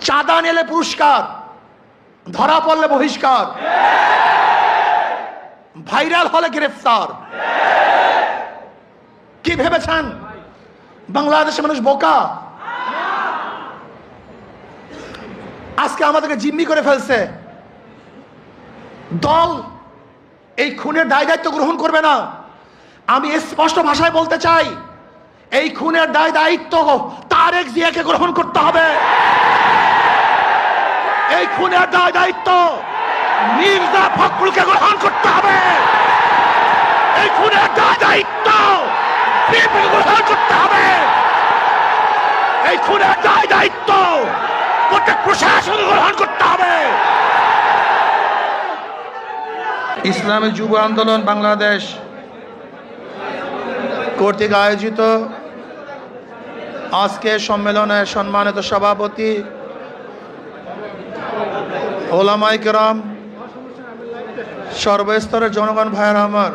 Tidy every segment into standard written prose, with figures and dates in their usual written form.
চাঁদা নিলে পুরস্কার, ধরা পড়লে বহিষ্কার, ভাইরাল হলে গ্রেফতার। কি ভেবেছেন বাংলাদেশের মানুষ বোকা? আজকে আমাদেরকে জিম্মি করে ফেলছে। দল এই খুনের দায় দায়িত্ব গ্রহণ করবে না। আমি স্পষ্ট ভাষায় বলতে চাই, এই খুনের দায় দায়িত্ব তারেক জিয়াকে গ্রহণ করতে হবে। এই খুনের দায় দায়িত্ব মির্জা ফখরুলকে গ্রহণ করতে হবে। এই খুনের দায় দায়িত্ব বিএনপিকে গ্রহণ করতে হবে। এই খুনের দায় দায়িত্ব প্রত্যেক প্রশাসন গ্রহণ করতে হবে। ইসলামী যুব আন্দোলন বাংলাদেশ কর্তৃক আয়োজিত আজকে সম্মেলনের সম্মানিত সভাপতি ওলামায়ে কেরাম, সর্বস্তরের জনগণ ভাইয়েরা আমার,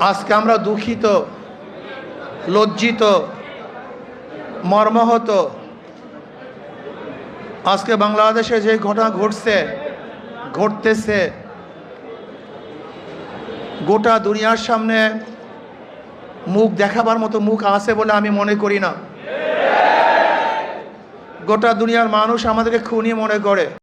আজকে আমরা দুঃখিত, লজ্জিত, মর্মাহত। আজকে বাংলাদেশে যে ঘটনা ঘটতেছে গোটা দুনিয়ার সামনে মুখ দেখাবার মতো মুখ আছে বলে আমি মনে করি না। গোটা দুনিয়ার মানুষ আমাদেরকে খুনি মনে করে।